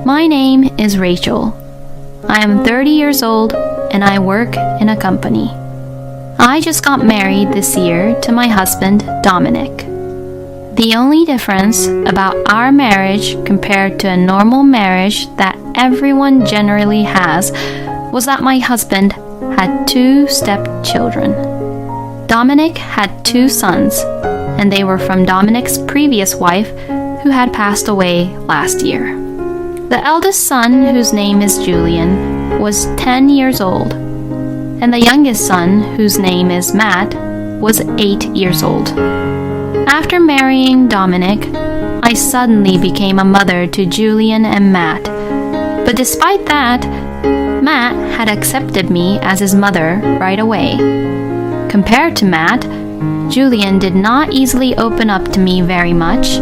My name is Rachel. I am 30 years old and I work in a company. I just got married this year to my husband, Dominic. The only difference about our marriage compared to a normal marriage that everyone generally has was that my husband had 2 stepchildren. Dominic had 2 sons, and they were from Dominic's previous wife who had passed away last year. The eldest son, whose name is Julian, was 10 years old, and the youngest son, whose name is Matt, was 8 years old. After marrying Dominic, I suddenly became a mother to Julian and Matt. But despite that, Matt had accepted me as his mother right away. Compared to Matt, Julian did not easily open up to me very much,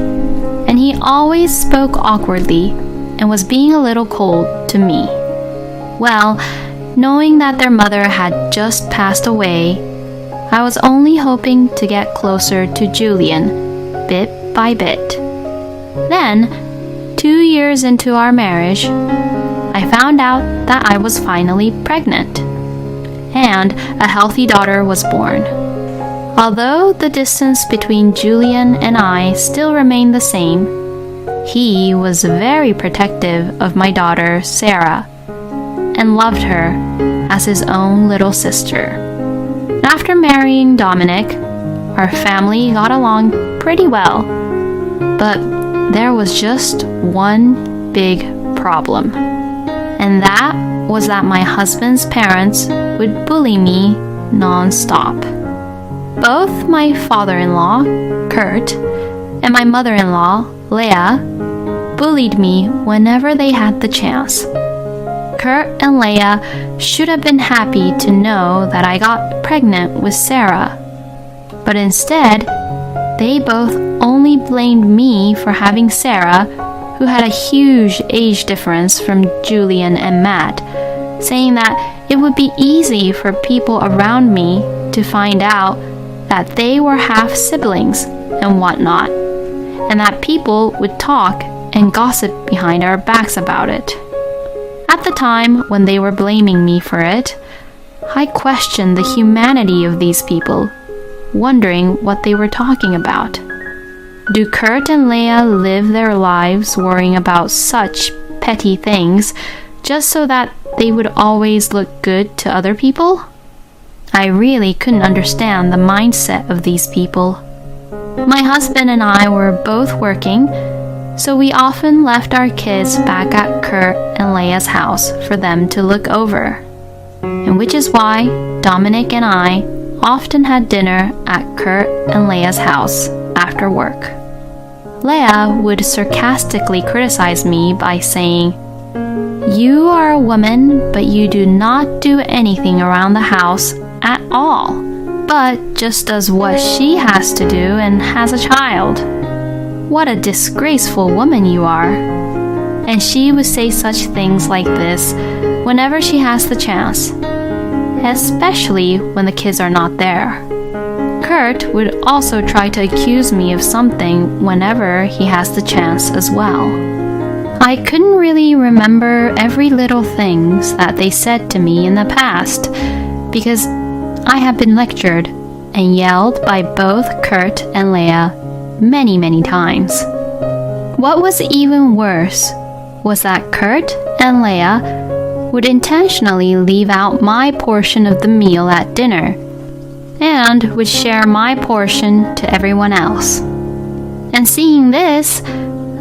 and he always spoke awkwardly and was being a little cold to me. Well, knowing that their mother had just passed away, I was only hoping to get closer to Julian, bit by bit. Then, 2 years into our marriage, I found out that I was finally pregnant, and a healthy daughter was born. Although the distance between Julian and I still remained the same, he was very protective of my daughter, Sarah, and loved her as his own little sister. After marrying Dominic, our family got along pretty well, but there was just one big problem, and that was that my husband's parents would bully me non-stop. Both my father-in-law, Kurt, and my mother-in-law, Leah, bullied me whenever they had the chance. Kurt and Leah should have been happy to know that I got pregnant with Sarah, but instead, they both only blamed me for having Sarah, who had a huge age difference from Julian and Matt, saying that it would be easy for people around me to find out that they were half siblings and whatnot, and that people would talk and gossip behind our backs about it. At the time when they were blaming me for it, I questioned the humanity of these people, wondering what they were talking about. Do Kurt and Leah live their lives worrying about such petty things just so that they would always look good to other people? I really couldn't understand the mindset of these people. My husband and I were both working, so we often left our kids back at Kurt and Leah's house for them to look over, and which is why Dominic and I often had dinner at Kurt and Leah's house after work. Leah would sarcastically criticize me by saying, "You are a woman, but you do not do anything around the house at all, but just does what she has to do and has a child. What a disgraceful woman you are." And she would say such things like this whenever she has the chance, especially when the kids are not there. Kurt would also try to accuse me of something whenever he has the chance as well. I couldn't really remember every little things that they said to me in the past because I have been lectured and yelled by both Kurt and Leah many times. What was even worse was that Kurt and Leah would intentionally leave out my portion of the meal at dinner and would share my portion to everyone else. And seeing this,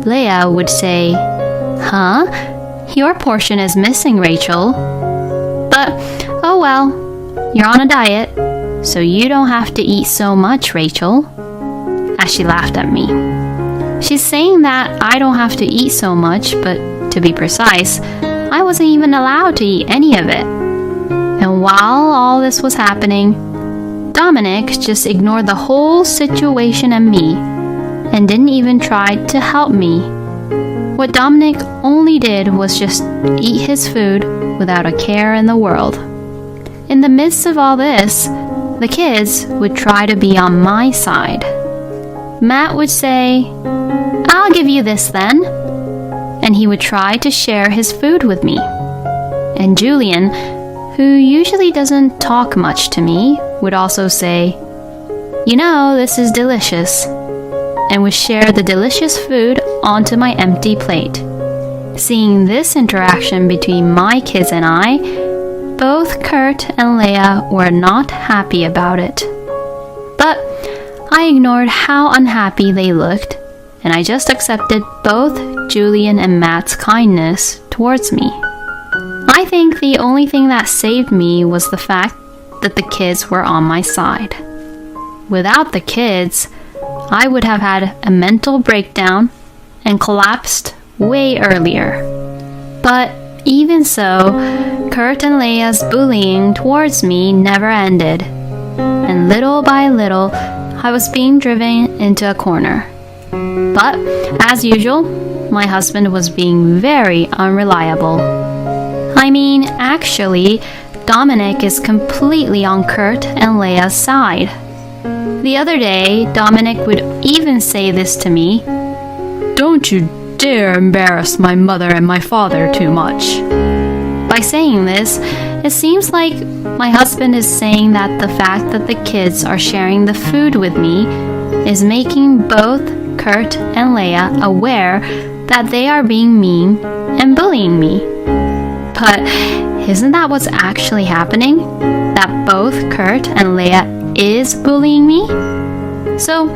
Leah would say, "Huh? Your portion is missing, Rachel. But, oh well, you're on a diet, so you don't have to eat so much, Rachel," as she laughed at me. She's saying that I don't have to eat so much, but to be precise, I wasn't even allowed to eat any of it. And while all this was happening, Dominic just ignored the whole situation and me, and didn't even try to help me. What Dominic only did was just eat his food without a care in the world. In the midst of all this, the kids would try to be on my side. Matt would say, "I'll give you this then." and he would try to share his food with me. And Julian, who usually doesn't talk much to me, would also say, "You know, this is delicious," and would share the delicious food onto my empty plate. Seeing this interaction between my kids and I, both Kurt and Leia were not happy about it. But I ignored how unhappy they looked, and I just accepted both Julian and Matt's kindness towards me. I think the only thing that saved me was the fact that the kids were on my side. Without the kids, I would have had a mental breakdown and collapsed way earlier. But even so, Kurt and Leia's bullying towards me never ended, and little by little, I was being driven into a corner. But, as usual, my husband was being very unreliable. I mean, actually, Dominic is completely on Kurt and Leia's side. The other day, Dominic would even say this to me, "Don't you dare embarrass my mother and my father too much." By saying this, it seems like my husband is saying that the fact that the kids are sharing the food with me is making both Kurt and Leia aware that they are being mean and bullying me. But isn't that what's actually happening? That both Kurt and Leia is bullying me? So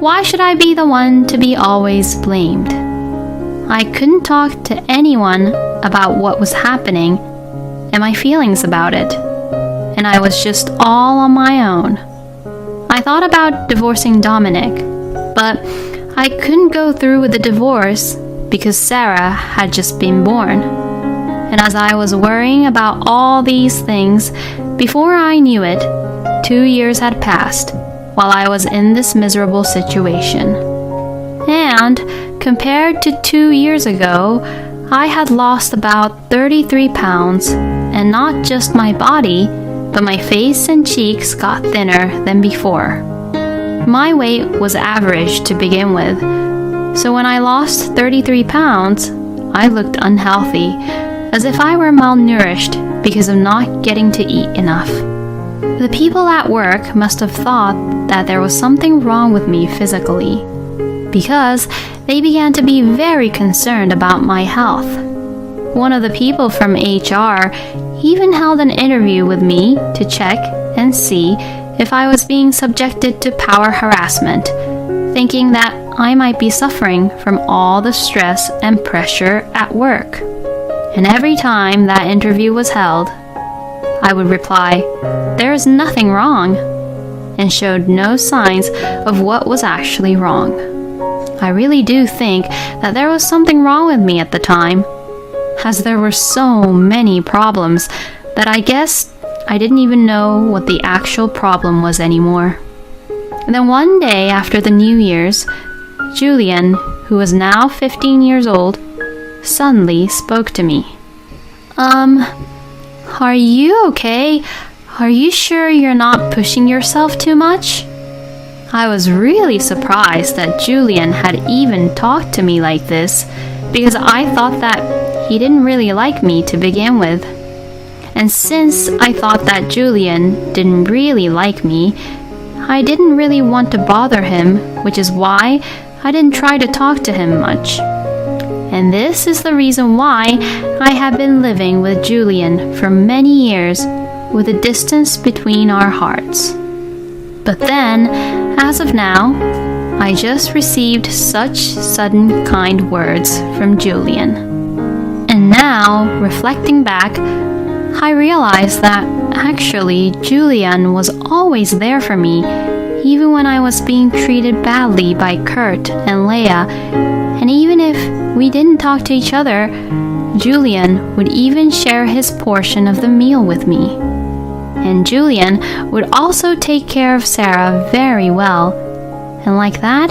why should I be the one to be always blamed? I couldn't talk to anyone about what was happening and my feelings about it, and I was just all on my own. I thought about divorcing Dominic, but I couldn't go through with the divorce because Sarah had just been born. And as I was worrying about all these things, before I knew it, 2 years had passed while I was in this miserable situation. And compared to 2 years ago, I had lost about 33 pounds, and not just my body, but my face and cheeks got thinner than before. My weight was average to begin with, so when I lost 33 pounds, I looked unhealthy, as if I were malnourished because of not getting to eat enough. The people at work must have thought that there was something wrong with me physically, because they began to be very concerned about my health. One of the people from HR even held an interview with me to check and see if I was being subjected to power harassment, thinking that I might be suffering from all the stress and pressure at work. And every time that interview was held, I would reply, "There is nothing wrong," and showed no signs of what was actually wrong. I really do think that there was something wrong with me at the time, as there were so many problems that I guess I didn't even know what the actual problem was anymore. And then one day after the New Year's, Julian, who was now 15 years old, suddenly spoke to me. Are you okay? Are you sure you're not pushing yourself too much?" I was really surprised that Julian had even talked to me like this, because I thought that he didn't really like me to begin with. And since I thought that Julian didn't really like me, I didn't really want to bother him, which is why I didn't try to talk to him much. And this is the reason why I have been living with Julian for many years with a distance between our hearts. But then, as of now, I just received such sudden kind words from Julian. And now, reflecting back, I realized that actually Julian was always there for me, even when I was being treated badly by Kurt and Leia. And even if we didn't talk to each other, Julian would even share his portion of the meal with me. And Julian would also take care of Sarah very well, and like that,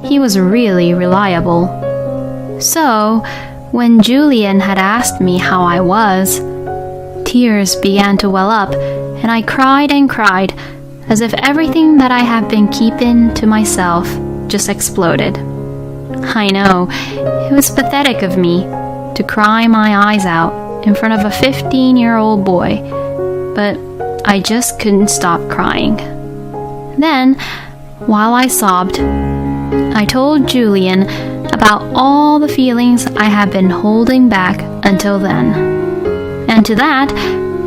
he was really reliable. So, when Julian had asked me how I was, tears began to well up, and I cried and cried, as if everything that I had been keeping to myself just exploded. I know, it was pathetic of me to cry my eyes out in front of a 15-year-old boy, but I just couldn't stop crying. Then, while I sobbed, I told Julian about all the feelings I had been holding back until then. And to that,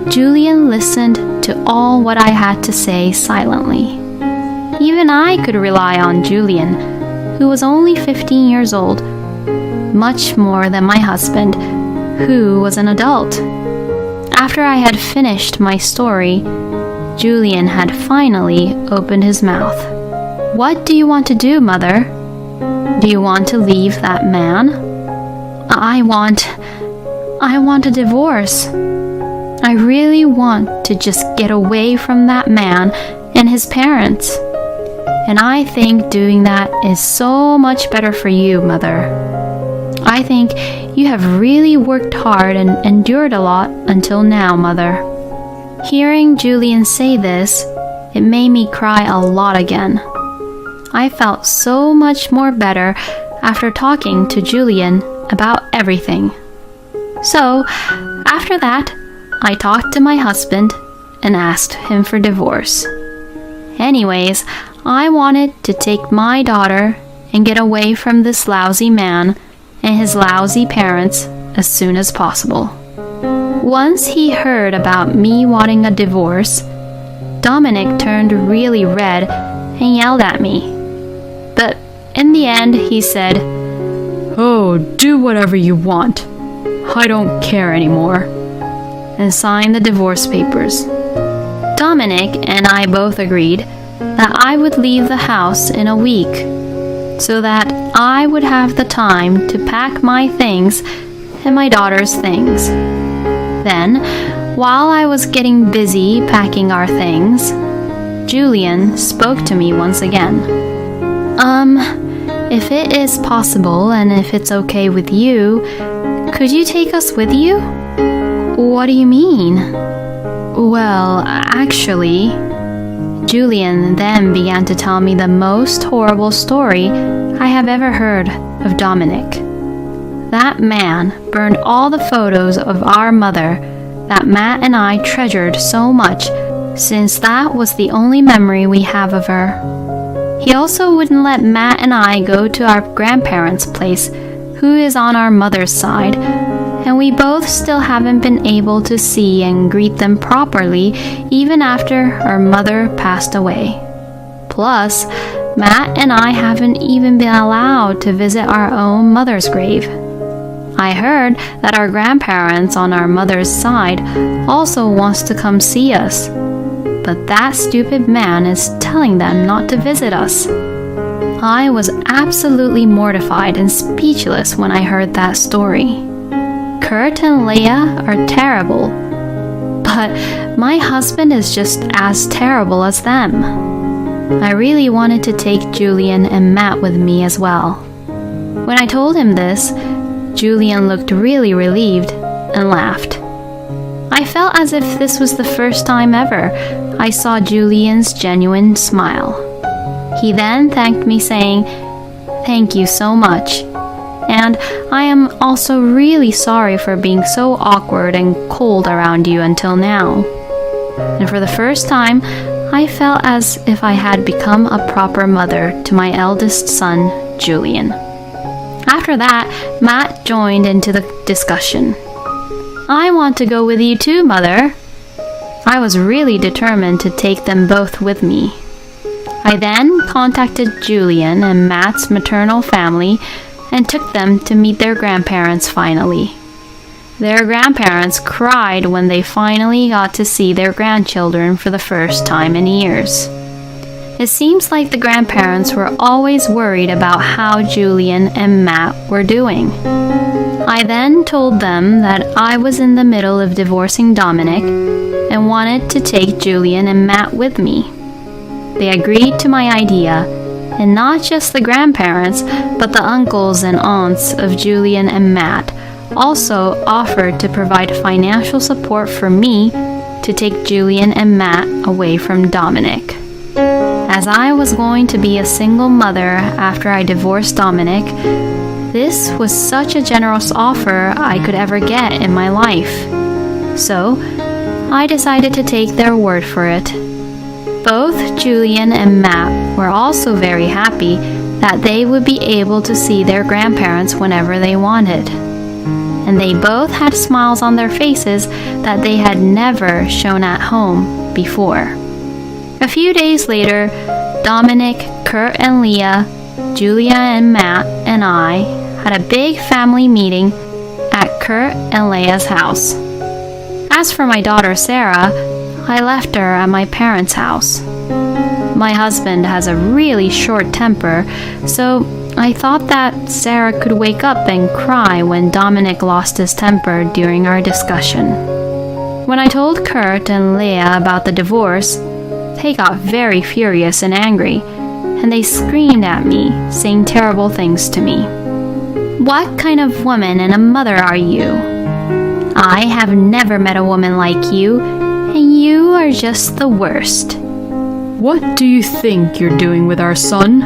Julian listened to all what I had to say silently. Even I could rely on Julian, who was only 15 years old, much more than my husband, who was an adult. After I had finished my story, Julian had finally opened his mouth. "What do you want to do, Mother? Do you want to leave that man?" I want a divorce. I really want to just get away from that man and his parents. And I think doing that is so much better for you, Mother. I think you have really worked hard and endured a lot until now, Mother. Hearing Julian say this, it made me cry a lot again. I felt so much more better after talking to Julian about everything. So, after that, I talked to my husband and asked him for divorce. Anyways, I wanted to take my daughter and get away from this lousy man and his lousy parents as soon as possible. Once he heard about me wanting a divorce, Dominic turned really red and yelled at me. But in the end, he said, "Oh, do whatever you want. I don't care anymore," and signed the divorce papers. Dominic and I both agreed that I would leave the house in a week so that I would have the time to pack my things and my daughter's things. Then, while I was getting busy packing our things, Julian spoke to me once again. If it is possible and if it's okay with you, could you take us with you?" "What do you mean?" "Well, actually..." Julian then began to tell me the most horrible story I have ever heard of Dominic. That man burned all the photos of our mother that Matt and I treasured so much, since that was the only memory we have of her. He also wouldn't let Matt and I go to our grandparents' place, who is on our mother's side, and we both still haven't been able to see and greet them properly even after our mother passed away. Plus, Matt and I haven't even been allowed to visit our own mother's grave. I heard that our grandparents on our mother's side also wants to come see us, but that stupid man is telling them not to visit us. I was absolutely mortified and speechless when I heard that story. Kurt and Leah are terrible, but my husband is just as terrible as them. I really wanted to take Julian and Matt with me as well. When I told him this, Julian looked really relieved and laughed. I felt as if this was the first time ever I saw Julian's genuine smile. He then thanked me, saying, "Thank you so much. And I am also really sorry for being so awkward and cold around you until now." And for the first time, I felt as if I had become a proper mother to my eldest son, Julian. After that, Matt joined into the discussion. "I want to go with you too, Mother." I was really determined to take them both with me. I then contacted Julian and Matt's maternal family and took them to meet their grandparents finally. Their grandparents cried when they finally got to see their grandchildren for the first time in years. It seems like the grandparents were always worried about how Julian and Matt were doing. I then told them that I was in the middle of divorcing Dominic and wanted to take Julian and Matt with me. They agreed to my idea, and not just the grandparents, but the uncles and aunts of Julian and Matt also offered to provide financial support for me to take Julian and Matt away from Dominic. as I was going to be a single mother after I divorced Dominic, this was such a generous offer I could ever get in my life. So, I decided to take their word for it. Both Julian and Matt were also very happy that they would be able to see their grandparents whenever they wanted. And they both had smiles on their faces that they had never shown at home before. A few days later, Dominic, Kurt and Leah, Julia and Matt and I had a big family meeting at Kurt and Leah's house. As for my daughter Sarah, I left her at my parents' house. My husband has a really short temper, so I thought that Sarah could wake up and cry when Dominic lost his temper during our discussion. When I told Kurt and Leah about the divorce, they got very furious and angry, and they screamed at me, saying terrible things to me. "What kind of woman and a mother are you? I have never met a woman like you, and you are just the worst. What do you think you're doing with our son?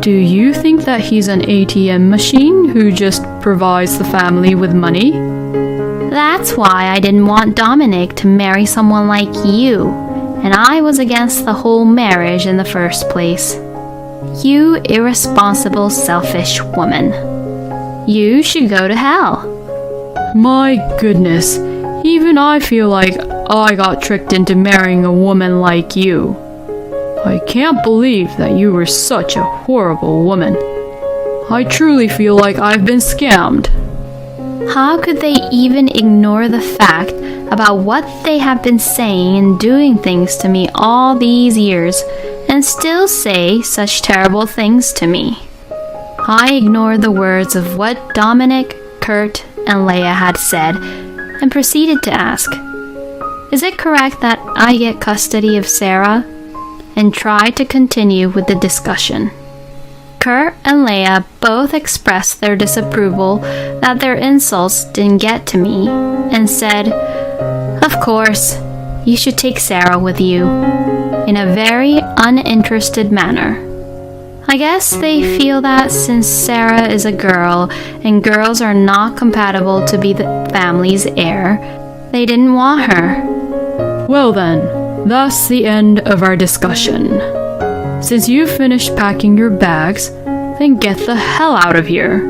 Do you think that he's an ATM machine who just provides the family with money?" That's why I didn't want Dominic to marry someone like you, and I was against the whole marriage in the first place. You irresponsible, selfish woman. You should go to hell. My goodness, even I feel like I got tricked into marrying a woman like you. I can't believe that you were such a horrible woman. I truly feel like I've been scammed. How could they even ignore the fact about what they have been saying and doing things to me all these years and still say such terrible things to me? I ignored the words of what Dominic, Kurt, and Leah had said and proceeded to ask, "Is it correct that I get custody of Sarah?" and tried to continue with the discussion. Kurt and Leah both expressed their disapproval that their insults didn't get to me and said, "Of course, you should take Sarah with you," in a very uninterested manner. I guess they feel that since Sarah is a girl and girls are not compatible to be the family's heir, they didn't want her. Well then, that's the end of our discussion. Since you've finished packing your bags, then get the hell out of here.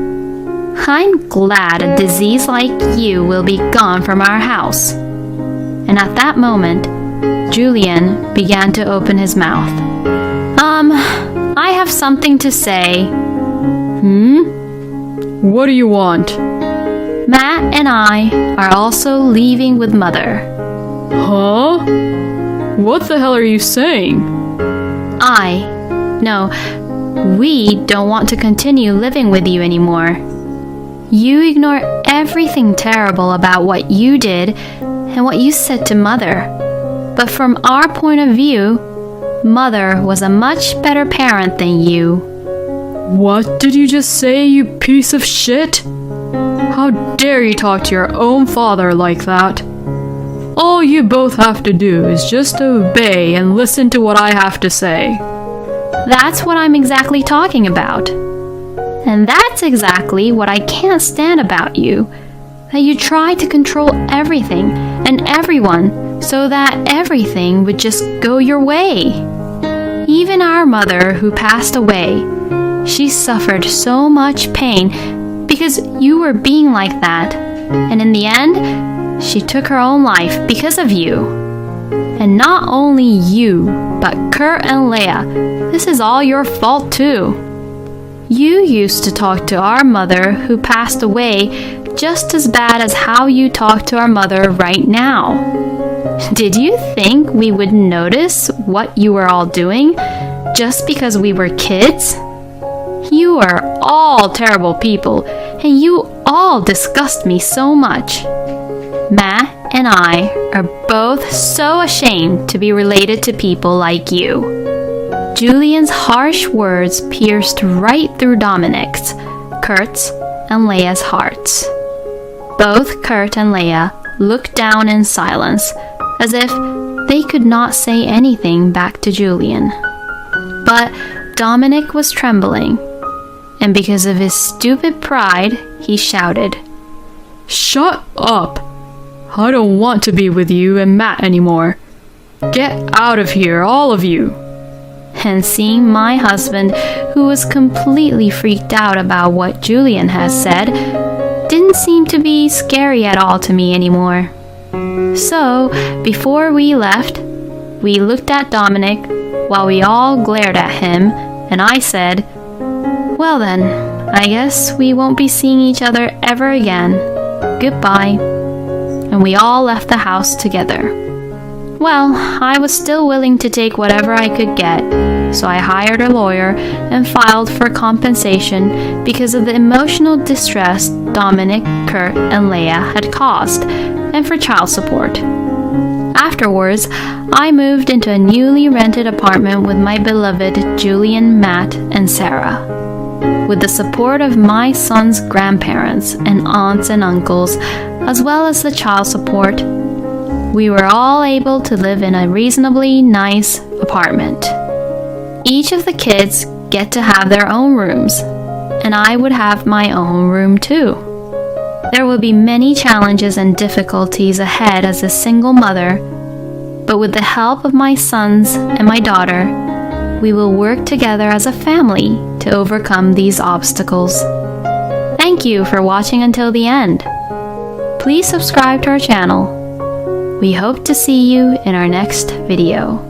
I'm glad a disease like you will be gone from our house. And at that moment, Julian began to open his mouth. I have something to say. What do you want? Matt and I are also leaving with Mother. Huh? What the hell are you saying? We don't want to continue living with you anymore. You ignore everything terrible about what you did and what you said to Mother. But from our point of view, Mother was a much better parent than you. What did you just say, you piece of shit? How dare you talk to your own father like that? All you both have to do is just obey and listen to what I have to say. That's what I'm exactly talking about. And that's exactly what I can't stand about you. That you try to control everything and everyone so that everything would just go your way. Even our mother who passed away, she suffered so much pain because you were being like that. And in the end, she took her own life because of you. And not only you, but Kurt and Leah, this is all your fault too. You used to talk to our mother who passed away just as bad as how you talk to our mother right now. Did you think we would notice what you were all doing just because we were kids? You are all terrible people, and you all disgust me so much. Matt and I are both so ashamed to be related to people like you. Julian's harsh words pierced right through Dominic's, Kurt's, and Leah's hearts. Both Kurt and Leah looked down in silence, as if they could not say anything back to Julian. But Dominic was trembling, and because of his stupid pride, he shouted, Shut up! I don't want to be with you and Matt anymore. Get out of here, all of you! And seeing my husband, who was completely freaked out about what Julian has said, didn't seem to be scary at all to me anymore. So, before we left, we looked at Dominic while we all glared at him, and I said, Well then, I guess we won't be seeing each other ever again. Goodbye. And we all left the house together. Well, I was still willing to take whatever I could get, so I hired a lawyer and filed for compensation because of the emotional distress Dominic, Kurt, and Leia had caused, and for child support. Afterwards, I moved into a newly rented apartment with my beloved Julian, Matt, and Sarah. With the support of my son's grandparents and aunts and uncles, as well as the child support, we were all able to live in a reasonably nice apartment. Each of the kids get to have their own rooms, and I would have my own room too. There will be many challenges and difficulties ahead as a single mother, but with the help of my sons and my daughter, we will work together as a family to overcome these obstacles. Thank you for watching until the end. Please subscribe to our channel. We hope to see you in our next video.